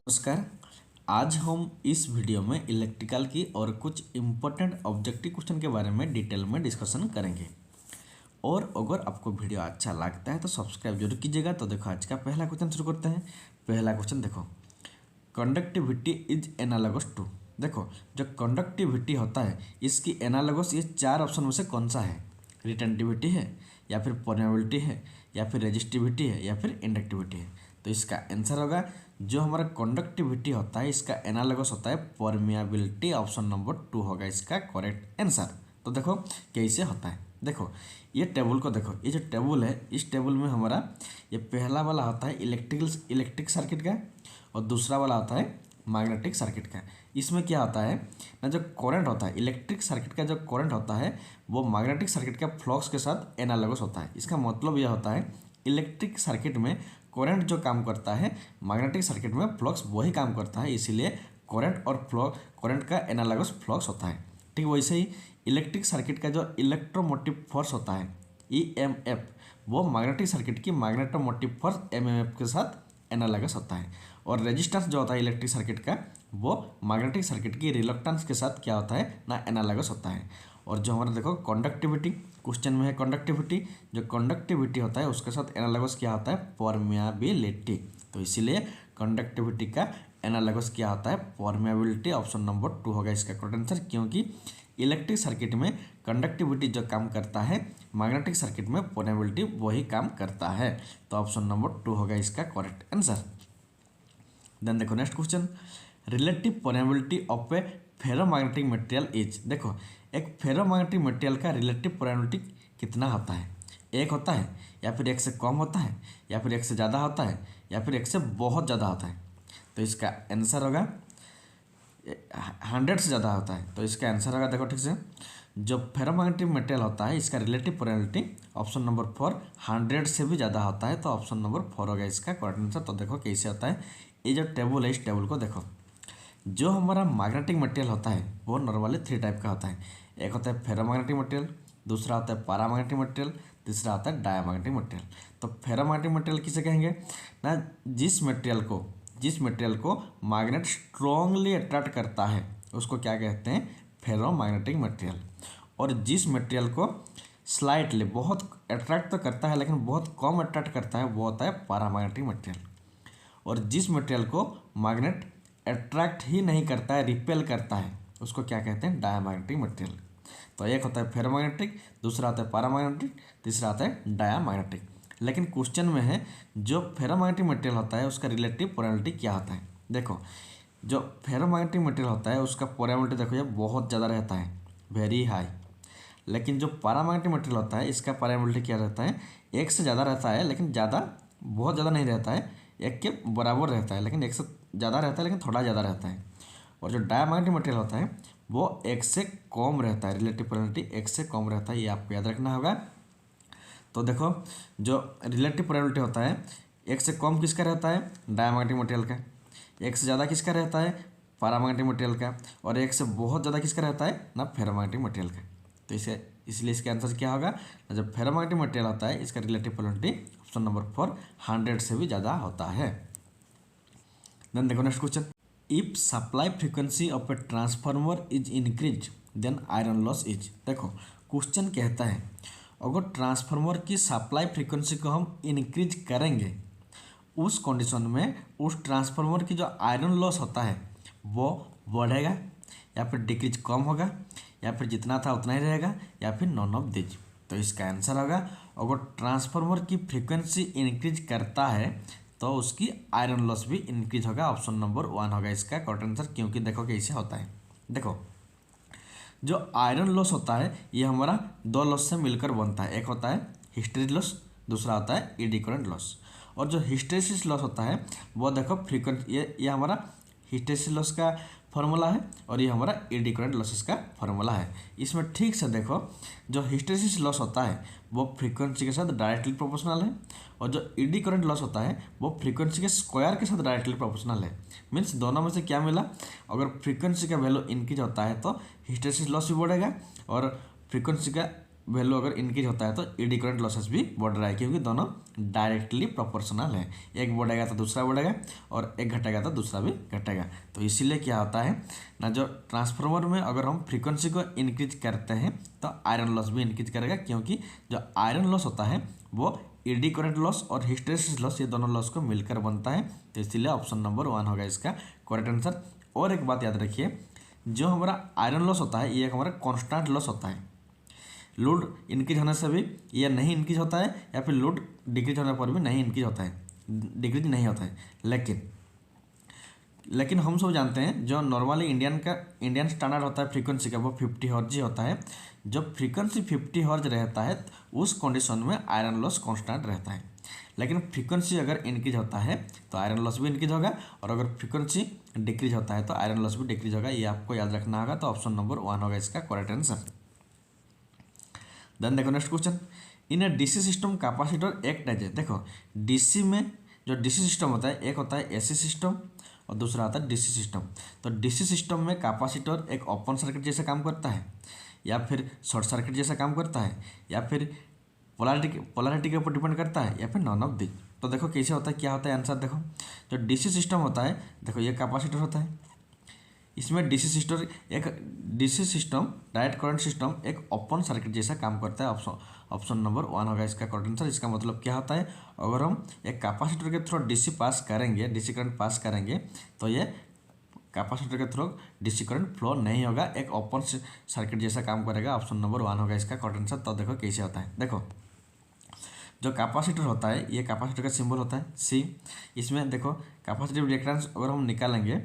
नमस्कार। आज हम इस वीडियो में इलेक्ट्रिकल की और कुछ इम्पोर्टेंट ऑब्जेक्टिव क्वेश्चन के बारे में डिटेल में डिस्कशन करेंगे। और अगर आपको वीडियो अच्छा लगता है तो सब्सक्राइब जरूर कीजिएगा। तो देखो आज का पहला क्वेश्चन शुरू करते हैं। पहला क्वेश्चन देखो, कंडक्टिविटी इज एनालॉगस टू। देखो जो कंडक्टिविटी होता है इसकी एनालॉगस ये चार ऑप्शन में से कौन सा है? रिटेंटिविटी है, या फिर परमेबिलिटी है, या फिर रेजिस्टिविटी है, या फिर इंडक्टिविटी है। तो इसका आंसर होगा जो हमारा कंडक्टिविटी होता है इसका एनालॉगस होता है परमेबिलिटी। ऑप्शन नंबर 2 होगा इसका करेक्ट आंसर। तो देखो कैसे होता है, देखो ये टेबल को देखो, ये जो टेबल है इस टेबल में हमारा ये पहला वाला होता है इलेक्ट्रिक सर्किट का और दूसरा वाला होता है मैग्नेटिक सर्किट का। इसमें क्या होता है ना, जो करंट होता है इलेक्ट्रिक सर्किट का जो करंट होता है वो मैग्नेटिक सर्किट का फ्लक्स के साथ एनालॉगस होता है। इसका मतलब यह होता है इलेक्ट्रिक सर्किट में करंट जो काम करता है मैग्नेटिक सर्किट में फ्लक्स वही काम करता है, इसीलिए करंट और करंट का एनालॉगस फ्लक्स होता है। ठीक वैसे ही इलेक्ट्रिक सर्किट का जो इलेक्ट्रोमोटिव फोर्स होता है ईएमएफ वो मैग्नेटिक सर्किट की मैग्नेटोमोटिव फोर्स एमएमएफ के साथ एनालॉगस होता है। और रेजिस्टेंस जो होता है इलेक्ट्रिक सर्किट का वो मैग्नेटिक सर्किट की रिलक्टेंस के साथ क्या होता है ना, एनालॉगस होता है। और जो हमारा देखो कंडक्टिविटी क्वेश्चन में है कंडक्टिविटी, जो कंडक्टिविटी होता है उसके साथ एनालॉगस क्या होता है परमेबिलिटी। तो इसीलिए कंडक्टिविटी का एनालॉगस क्या होता है परमेबिलिटी। ऑप्शन नंबर 2 होगा इसका करेक्ट आंसर, क्योंकि इलेक्ट्रिक सर्किट में कंडक्टिविटी जो काम करता है मैग्नेटिक सर्किट में परमेबिलिटी वही काम करता है। तो ऑप्शन नंबर 2 होगा इसका करेक्ट आंसर। देन देखो next question, relative permeability of A ferromagnetic material is. देखो एक फेरोमैग्नेटिक मटेरियल का रिलेटिव परमेबिलिटी कितना होता है? एक होता है, या फिर एक से कम होता है, या फिर एक से ज़्यादा होता है, या फिर एक से बहुत ज़्यादा होता है। तो इसका आंसर होगा 100 से ज़्यादा होता है। तो इसका आंसर होगा देखो ठीक से, जो फेरोमैग्नेटिक मटेरियल होता है इसका रिलेटिव परमेबिलिटी ऑप्शन नंबर 4 100 से भी ज़्यादा होता है। तो ऑप्शन नंबर 4 होगा इसका करेक्ट आंसर। तो देखो कैसे होता है, ये जो टेबल है इस टेबल को देखो, जो हमारा मैग्नेटिक मटेरियल होता है वो नॉर्मली 3 टाइप का होता है। एक होता है फेरोमैग्नेटिक मटेरियल, दूसरा होता है पैरामैग्नेटिक मटेरियल, तीसरा होता है डायमैग्नेटिक मटेरियल। तो फेरोमैग्नेटिक मटेरियल किसे कहेंगे ना, जिस मटेरियल को मैग्नेट स्ट्रांगली अट्रैक्ट करता है उसको क्या कहते हैं फेरोमैग्नेटिक मटेरियल। और जिस मटेरियल को स्लाइटली बहुत अट्रैक्ट तो करता है लेकिन बहुत कम अट्रैक्ट करता है वो होता है पैरामैग्नेटिक मटेरियल। और जिस मटेरियल को मैग्नेट अट्रैक्ट ही नहीं करता है रिपेल करता है उसको क्या कहते हैं डायमैग्नेटिक मटेरियल। तो एक होता है फेरोमैग्नेटिक, दूसरा होता है पैरामैग्नेटिक, तीसरा होता है डायमैग्नेटिक। लेकिन क्वेश्चन में है जो फेरोमैग्नेटिक मटेरियल होता है उसका रिलेटिव परमेबिलिटी क्या होता है। देखो जो फेरोमैग्नेटिक मटेरियल होता है उसका परमेबिलिटी देखो ये बहुत ज़्यादा रहता है, वेरी हाई। लेकिन जो पैरामैग्नेटिक मटेरियल होता है इसका परमेबिलिटी क्या रहता है, एक से ज़्यादा रहता है लेकिन बहुत ज़्यादा नहीं रहता है, एक के बराबर रहता है लेकिन एक से ज़्यादा रहता है लेकिन थोड़ा ज़्यादा रहता है। और जो डायमैग्नेटिक मटेरियल होता है वो एक से कम रहता है, रिलेटिव परमेबिलिटी एक से कम रहता है, ये आपको याद रखना होगा। तो देखो जो रिलेटिव परमेबिलिटी होता है एक से कम किसका रहता है डायमैग्नेटिक मटेरियल का, एक से ज़्यादा किसका रहता है पैरामैग्नेटिक मटेरियल का, और एक से बहुत ज़्यादा किसका रहता है ना फेरोमैग्नेटिक मटेरियल का। तो इसलिए इसका आंसर क्या होगा, जब फेरोमैग्नेटिक मटेरियल होता है इसका रिलेटिव परमेबिलिटी ऑप्शन नंबर 4 100 से भी ज़्यादा होता है। देन देखो next question, if supply frequency of a transformer is increase then iron loss is. देखो क्वेश्चन कहता है अगर ट्रांसफार्मर की सप्लाई फ्रीक्वेंसी को हम इंक्रीज करेंगे उस कंडीशन में उस ट्रांसफार्मर की जो आयरन लॉस होता है वो बढ़ेगा या फिर डिक्रीज कम होगा, या फिर जितना था उतना ही रहेगा, या फिर नॉन ऑफ दिस। तो इसका आंसर होगा अगर ट्रांसफार्मर की फ्रीक्वेंसी इंक्रीज करता है तो उसकी आयरन लॉस भी इंक्रीज होगा। ऑप्शन नंबर 1 होगा इसका करेक्ट आंसर, क्योंकि देखो कैसे होता है। देखो जो आयरन लॉस होता है ये हमारा 2 लॉस से मिलकर बनता है, एक होता है हिस्टेरिस लॉस, दूसरा होता है एडी करंट लॉस। और जो हिस्टेरिसिस लॉस होता है वो देखो फ्रीक्वेंसी ये हमारा हिस्टेरिसिस लॉस का फार्मूला है और ये हमारा एडी करंट लॉसेस का फार्मूला है। इसमें ठीक से देखो जो हिस्टेरिसिस लॉस होता है वो फ्रीक्वेंसी के साथ डायरेक्टली प्रोपोर्शनल है, और जो एडी करंट लॉस होता है वो फ्रीक्वेंसी के स्क्वायर के साथ डायरेक्टली प्रोपोर्शनल है। मीन्स दोनों में से क्या मिला, अगर फ्रीक्वेंसी का वैल्यू इंक्रीज होता है तो हिस्टेरिसिस लॉस भी बढ़ेगा, और फ्रीक्वेंसी का वैल्यू अगर इंक्रीज होता है तो ईडी करंट लॉसेस भी बढ़ रहा है, क्योंकि दोनों डायरेक्टली प्रोपोर्शनल है। एक बढ़ेगा तो दूसरा बढ़ेगा और एक घटेगा तो दूसरा भी घटेगा। तो इसीलिए क्या होता है ना, जो ट्रांसफार्मर में अगर हम फ्रीक्वेंसी को इंक्रीज करते हैं तो आयरन लॉस भी इंक्रीज करेगा, क्योंकि जो आयरन लॉस होता है वो ईडी करंट लॉस और हिस्टैरिसीस लॉस, ये दोनों लॉस को मिलकर बनता है। तो इसीलिए ऑप्शन नंबर 1 होगा इसका करेक्ट आंसर। और एक बात याद रखिए, जो हमारा आयरन लॉस होता है ये एक हमारा कॉन्स्टेंट लॉस होता है। लोड इंक्रीज होने से भी यह नहीं इंक्रीज होता है, या फिर लोड डिक्रीज होने पर भी नहीं इंक्रीज होता है, डिक्रीज नहीं होता है। लेकिन हम सब जानते हैं जो नॉर्मली इंडियन स्टैंडर्ड होता है फ्रीक्वेंसी का, वो 50 हर्ट्ज ही होता है। जब फ्रीक्वेंसी 50 हर्ट्ज रहता है उस कंडीशन में आयरन लॉस कांस्टेंट रहता है। लेकिन फ्रीक्वेंसी अगर इंक्रीज होता है तो आयरन लॉस भी इंक्रीज होगा, और अगर फ्रीक्वेंसी डिक्रीज होता है तो आयरन लॉस भी डिक्रीज होगा। ये आपको याद रखना होगा। तो ऑप्शन नंबर 1 होगा इसका करेक्ट आंसर। देन देखो next question, in a DC system capacitor act as a, देखो डीसी में जो डीसी सिस्टम होता है, एक होता है एसी सिस्टम और दूसरा आता है डीसी सिस्टम। तो डीसी सिस्टम में कैपेसिटर एक ओपन सर्किट जैसा काम करता है, या फिर शॉर्ट सर्किट जैसा काम करता है, या फिर पोलैरिटी के ऊपर डिपेंड करता है, या फिर नॉन ऑफ दिस। तो देखो कैसे होता है, क्या होता है आंसर। देखो जो डीसी सिस्टम होता है, देखो ये कैपेसिटर होता है, इसमें DC system direct current system एक ओपन सर्किट जैसा काम करता है। ऑप्शन नंबर 1 होगा इसका करेक्ट आंसर। इसका मतलब क्या होता है, अगर हम एक कैपेसिटर के थ्रू डीसी करंट पास करेंगे तो ये कैपेसिटर के थ्रू डीसी करंट फ्लो नहीं होगा, एक ओपन सर्किट जैसा काम करेगा। ऑप्शन नंबर 1 होगा इसका करेक्ट आंसर। तो देखो कैसे होता है, देखो जो कैपेसिटर होता है, ये कैपेसिटर का सिंबल होता है सी। इसमें देखो कैपेसिटिव रिएक्टेंस अगर हम निकालेंगे,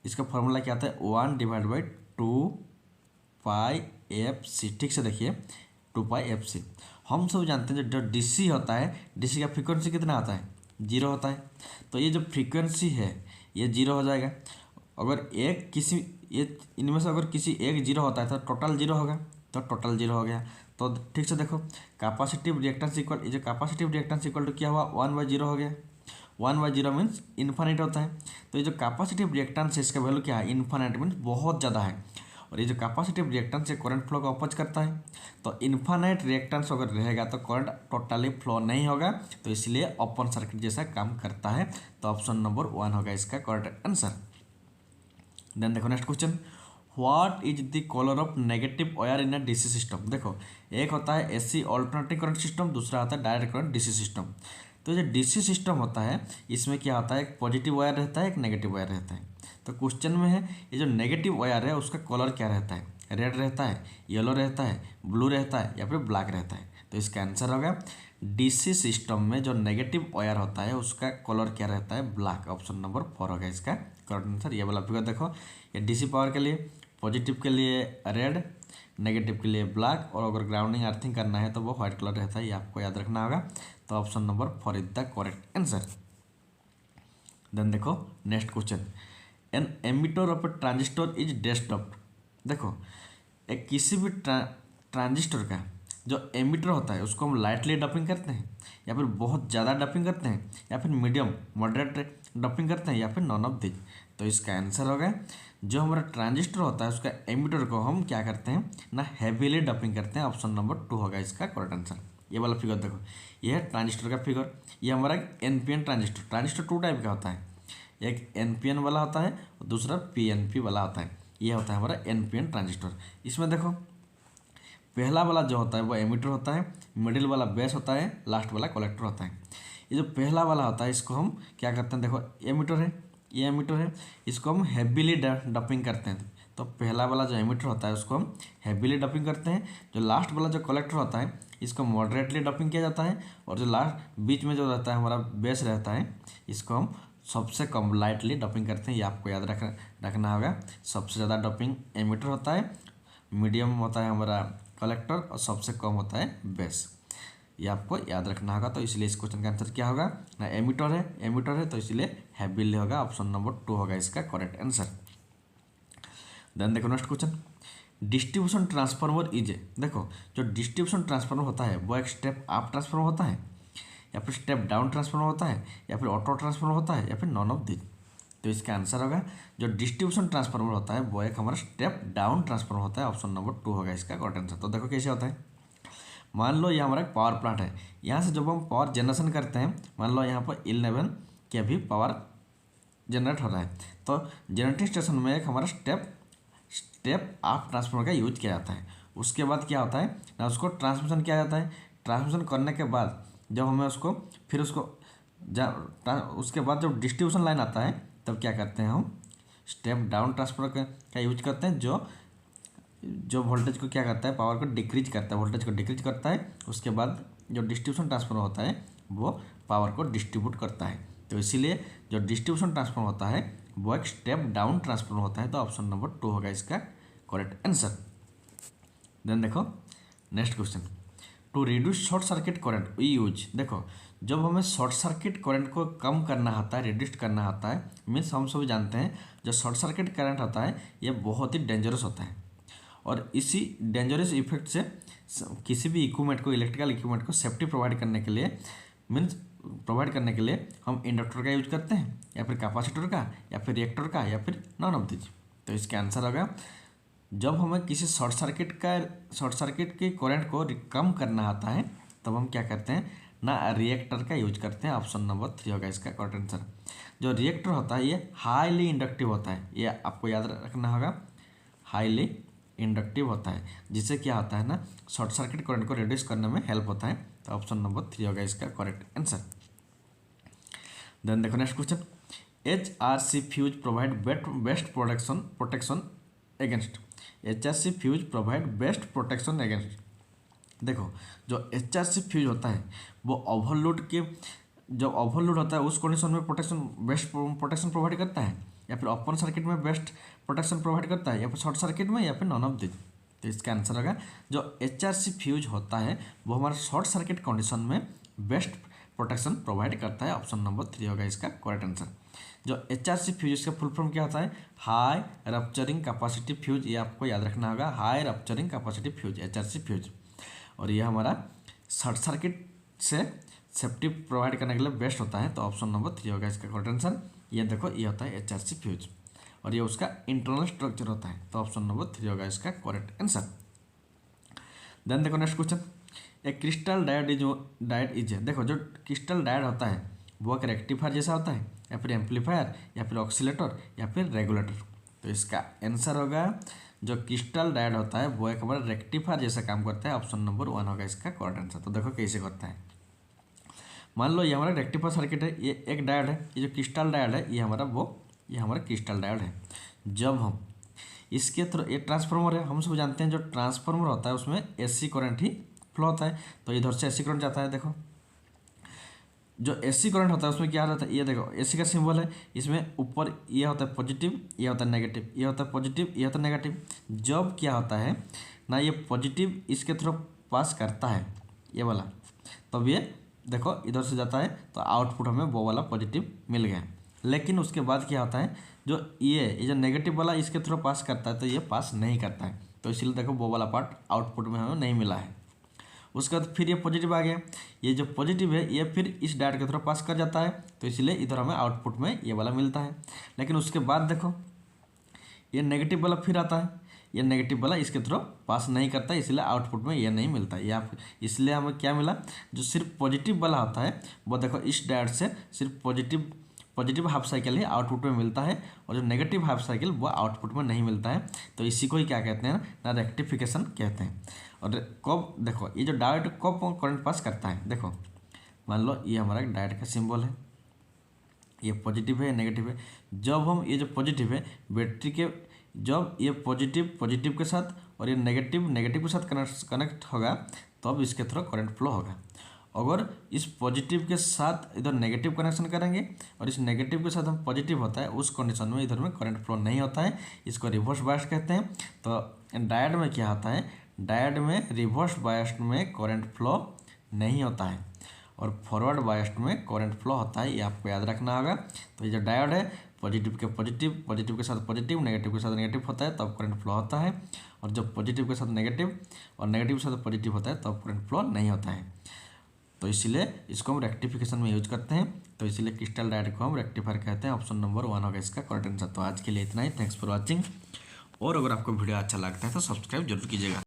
इसका फॉर्मूला क्या आता है, 1/2πfc। ठीक से देखिए 2πfc। हम सब जानते हैं जो डीसी होता है, डीसी का फ्रीक्वेंसी कितना आता है, 0 होता है। तो ये जो फ्रीक्वेंसी है ये 0 हो जाएगा। अगर ये इनमें से अगर किसी एक 0 होता है तो टोटल 0 होगा, तो टोटल 0 हो गया। तो ठीक से देखो कैपेसिटिव रिएक्टेंस इक्वल, ये जो कैपेसिटिव रिएक्टेंस इक्वल टू क्या हुआ, 1/0 हो गया। 1/0 मीन्स इन्फानिट होता है। तो ये जो कैपेसिटिव रिएक्टेंस है इसका वैल्यू क्या है, इन्फानिट मीन्स बहुत ज़्यादा है। और ये जो कैपेसिटिव रिएक्टेंस है करंट फ्लो को अपोज करता है। तो इन्फानाइट रिएक्टेंस अगर रहेगा तो करंट टोटली फ्लो नहीं होगा, तो इसलिए ओपन सर्किट जैसा काम करता है। तो ऑप्शन नंबर 1 होगा इसका करेक्ट आंसर। देन देखो next question, what is the colour of negative wire in a DC system. देखो एक होता है एसी ऑल्टरनेटिंग करंट सिस्टम, दूसरा होता है डायरेक्ट करंट डीसी सिस्टम। तो जो डीसी सिस्टम होता है इसमें क्या होता है, एक पॉजिटिव वायर रहता है, एक नेगेटिव वायर रहता है। तो क्वेश्चन में है ये जो नेगेटिव वायर है उसका कलर क्या रहता है, रेड रहता है, येलो रहता है, ब्लू रहता है, या फिर ब्लैक रहता है। तो इसका आंसर होगा डीसी सिस्टम में जो नेगेटिव वायर होता है उसका कलर क्या रहता है, ब्लैक। ऑप्शन नंबर 4 होगा इसका करेक्ट आंसर। ये वाला फिगर देखो, ये डीसी पावर के लिए पॉजिटिव के लिए रेड, नेगेटिव के लिए ब्लैक, और अगर ग्राउंडिंग अर्थिंग करना है तो वो व्हाइट कलर रहता है, ये आपको याद रखना होगा। तो option number 4 is the correct answer. Then देखो next question, an emitter of a transistor is desktop. देखो एक किसी भी ट्रांजिस्टर का जो एमिटर होता है उसको हम लाइटली डंपिंग करते हैं, या फिर बहुत ज़्यादा डंपिंग करते हैं, या फिर मीडियम मॉडरेट डंपिंग करते हैं, या फिर नॉन ऑफ दिस। तो इसका आंसर होगा जो हमारा ट्रांजिस्टर होता है उसका एमिटर को हम क्या करते हैं ना, हैवीली डंपिंग करते हैं। ऑप्शन नंबर 2 होगा इसका करेक्ट आंसर। ये वाला फिगर देखो, ये है ट्रांजिस्टर का फिगर। ये हमारा एनपीएन ट्रांजिस्टर 2 टाइप का होता है, एक एनपीएन वाला होता है और दूसरा पीएनपी वाला होता है। ये होता है हमारा एनपीएन ट्रांजिस्टर। इसमें देखो पहला वाला जो होता है वो एमिटर होता है, मिडिल वाला बेस होता है, लास्ट वाला कलेक्टर होता है। ये जो पहला वाला होता है इसको हम क्या करते हैं, देखो एमिटर है, ये एमिटर है, इसको हम हैवीली डंपिंग करते हैं। तो पहला वाला जो एमिटर होता है उसको हम हैवीली डंपिंग करते हैं। जो लास्ट वाला जो कलेक्टर होता है इसको मॉडरेटली डंपिंग किया जाता है, और जो लास्ट बीच में जो रहता है हमारा बेस रहता है इसको हम सबसे कम लाइटली डंपिंग करते हैं। ये आपको याद रखना होगा। सबसे ज़्यादा डंपिंग एमिटर होता है, मीडियम होता है हमारा कलेक्टर, और सबसे कम होता है बेस। ये आपको याद रखना होगा। तो इसलिए इस क्वेश्चन का आंसर क्या होगा ना, एमिटर है तो इसलिए हैवीली होगा। ऑप्शन नंबर 2 होगा इसका करेक्ट आंसर। देन देखो next question, distribution transformer is a. देखो जो डिस्ट्रीब्यूशन ट्रांसफार्मर होता है वो एक स्टेप अप ट्रांसफार्मर होता है, या फिर स्टेप डाउन ट्रांसफार्मर होता है, या फिर ऑटो ट्रांसफार्मर होता है, या फिर नॉन ऑफ दिस। तो इसका आंसर होगा जो डिस्ट्रीब्यूशन ट्रांसफार्मर होता है वो एक हमारा स्टेप डाउन ट्रांसफार्मर होता है। ऑप्शन नंबर 2 होगा इसका करेक्ट आंसर। तो देखो कैसे होता है, मान लो ये हमारा पावर प्लांट है, यहाँ से जब हम पावर जनरेशन करते हैं, मान लो यहाँ पर 11 के भी पावर जनरेट हो रहा है, तो जनरेटिंग स्टेशन में एक हमारा स्टेप ऑफ ट्रांसफार्मर का यूज किया जाता है। उसके बाद क्या होता है ना, उसको ट्रांसमिशन किया जाता है। ट्रांसमिशन करने के बाद जब हमें उसको फिर उसको उसके बाद जब डिस्ट्रीब्यूशन लाइन आता है, तब क्या करते हैं हम स्टेप डाउन ट्रांसफार्मर का यूज करते हैं, जो वोल्टेज को क्या करता है, पावर को डिक्रीज करता है, वोल्टेज को डिक्रीज करता है। उसके बाद जो डिस्ट्रीब्यूशन ट्रांसफार्मर होता है वो पावर को डिस्ट्रीब्यूट करता है। तो इसीलिए जो डिस्ट्रीब्यूशन ट्रांसफार्मर होता है वो एक स्टेप डाउन ट्रांसफार्मर होता है। तो ऑप्शन नंबर 2 होगा इसका करेक्ट आंसर। देन देखो next question, to reduce short circuit current we use. देखो जब हमें शॉर्ट सर्किट करंट को कम करना होता है, रिड्यूस करना होता है, मीन्स हम सभी जानते हैं जो शॉर्ट सर्किट करंट होता है ये बहुत ही डेंजरस होता है, और इसी डेंजरस इफेक्ट से किसी भी इक्विपमेंट को, इलेक्ट्रिकल इक्विपमेंट को सेफ्टी प्रोवाइड करने के लिए, मीन्स प्रोवाइड करने के लिए हम इंडक्टर का यूज करते हैं, या फिर कैपेसिटर का, या फिर रिएक्टर का, या फिर नॉन ऑफ दिस। तो इसका आंसर होगा जब हमें किसी शॉर्ट सर्किट के करंट को कम करना आता है, तब हम क्या करते हैं ना, रिएक्टर का यूज करते हैं। ऑप्शन नंबर 3 होगा इसका करेक्ट आंसर। जो रिएक्टर होता है ये हाईली इंडक्टिव होता है, ये आपको याद रखना होगा, हाईली इंडक्टिव होता है, जिससे क्या होता है ना, शॉर्ट सर्किट करंट को रिड्यूस करने में हेल्प होता है। तो ऑप्शन नंबर 3 होगा इसका करेक्ट आंसर। देन देखो next question, HRC fuse provide best protection against. HRC fuse provide best protection against. देखो जो HRC फ्यूज होता है वो जब ओवरलोड होता है उस कंडीशन में बेस्ट प्रोटेक्शन प्रोवाइड करता है, या फिर ओपन सर्किट में बेस्ट प्रोटेक्शन प्रोवाइड करता है, या फिर शॉर्ट सर्किट में, या फिर नॉन ऑफ दिस। तो इसका आंसर होगा जो HRC फ्यूज होता है वो हमारा शॉर्ट सर्किट कंडीशन में बेस्ट प्रोटेक्शन प्रोवाइड करता है। ऑप्शन नंबर 3 होगा इसका करेक्ट आंसर। जो HRC फ्यूज इसका फुल फॉर्म क्या होता है, हाई रप्चरिंग कैपेसिटी फ्यूज, ये आपको याद रखना होगा, high rupturing capacity fuse HRC fuse. और ये हमारा शॉर्ट सर्किट से सेफ्टी प्रोवाइड करने के लिए बेस्ट होता है। तो ऑप्शन नंबर 3 होगा इसका करेक्ट आंसर। ये देखो ये होता है HRC फ्यूज, और ये उसका इंटरनल स्ट्रक्चर होता है। तो ऑप्शन नंबर 3 होगा इसका करेक्ट आंसर। देन देखो next question, A crystal diode is. देखो जो क्रिस्टल डायोड होता है वो एक रेक्टिफायर जैसा होता है, या फिर एम्पलीफायर, या फिर ऑक्सीलेटर, या फिर रेगुलेटर। तो इसका आंसर होगा जो क्रिस्टल डायोड होता है वो एक हमारा रेक्टिफायर जैसा काम करता है। ऑप्शन नंबर 1 होगा इसका करेक्ट आंसर। तो देखो कैसे करता है, मान लो ये हमारा रेक्टिफायर सर्किट है, ये एक डायोड है, ये जो क्रिस्टल डायोड है ये हमारा क्रिस्टल डायोड है। जब हम इसके थ्रू, ये ट्रांसफार्मर है, हम सब जानते हैं जो ट्रांसफार्मर होता है उसमें AC करंट ही फ्लो होता है। तो इधर से AC करंट जाता है। देखो जो AC करंट होता है उसमें क्या रहता है, ये देखो AC का सिंबल है, इसमें ऊपर ये होता है पॉजिटिव, ये होता है नेगेटिव, ये होता है पॉजिटिव, ये होता है नेगेटिव। जब क्या होता है ना, ये पॉजिटिव इसके थ्रू पास करता है ये वाला, तब ये देखो इधर से जाता है, तो आउटपुट हमें वो वाला पॉजिटिव मिल गया। लेकिन उसके बाद क्या होता है, जो ये जो नेगेटिव वाला इसके थ्रू पास करता है, तो ये पास नहीं करता है। तो इसीलिए देखो वो वाला पार्ट आउटपुट में हमें नहीं मिला है। उसके बाद फिर ये पॉजिटिव आ गया, ये जो पॉजिटिव है ये फिर इस डायोड के थ्रू पास कर जाता है, तो इसलिए इधर हमें आउटपुट में ये वाला मिलता है। लेकिन उसके बाद देखो ये नेगेटिव वाला फिर आता है, ये नेगेटिव वाला इसके थ्रू पास नहीं करता, इसलिए आउटपुट में ये नहीं मिलता है। या इसलिए हमें क्या मिला, जो सिर्फ पॉजिटिव वाला होता है वो देखो इस डायोड से सिर्फ पॉजिटिव हाफ साइकिल ही आउटपुट में मिलता है, और जो नेगेटिव हाफ साइकिल वो आउटपुट में नहीं मिलता है। तो इसी को ही क्या कहते हैं ना, रेक्टिफिकेशन कहते हैं। और कब देखो ये जो डायोड कब करंट पास करता है, देखो मान लो ये हमारा डायोड का सिंबल है, ये पॉजिटिव है, नेगेटिव है। जब हम ये जो पॉजिटिव है बैटरी के, जब ये पॉजिटिव के साथ और ये नेगेटिव के साथ कनेक्ट होगा, तब इसके थ्रू करंट फ्लो होगा। अगर इस पॉजिटिव के साथ इधर नेगेटिव कनेक्शन करेंगे और इस नेगेटिव के साथ हम पॉजिटिव होता है, उस कंडीशन में इधर में करंट फ्लो नहीं होता है, इसको रिवर्स बायस कहते हैं। तो डायोड में क्या होता है, डायोड में रिवर्स बायस्ड में करंट फ्लो नहीं होता है, और फॉरवर्ड बायस्ड में करंट फ्लो होता है, ये आपको याद रखना होगा। तो ये जो डायोड है पॉजिटिव के साथ पॉजिटिव, नेगेटिव के साथ नेगेटिव होता है तब करंट फ्लो होता है, और जब पॉजिटिव के साथ नेगेटिव और नेगेटिव के साथ पॉजिटिव होता है तब करंट फ्लो नहीं होता है। तो इसलिए इसको हम रेक्टिफिकेशन में यूज करते हैं। तो इसलिए क्रिस्टल डायोड को हम रेक्टिफायर कहते हैं। ऑप्शन नंबर 1 होगा इसका करेक्ट आंसर। तो आज के लिए इतना ही, थैंक्स फॉर वॉचिंग। और अगर आपको वीडियो अच्छा लगता है तो सब्सक्राइब जरूर कीजिएगा।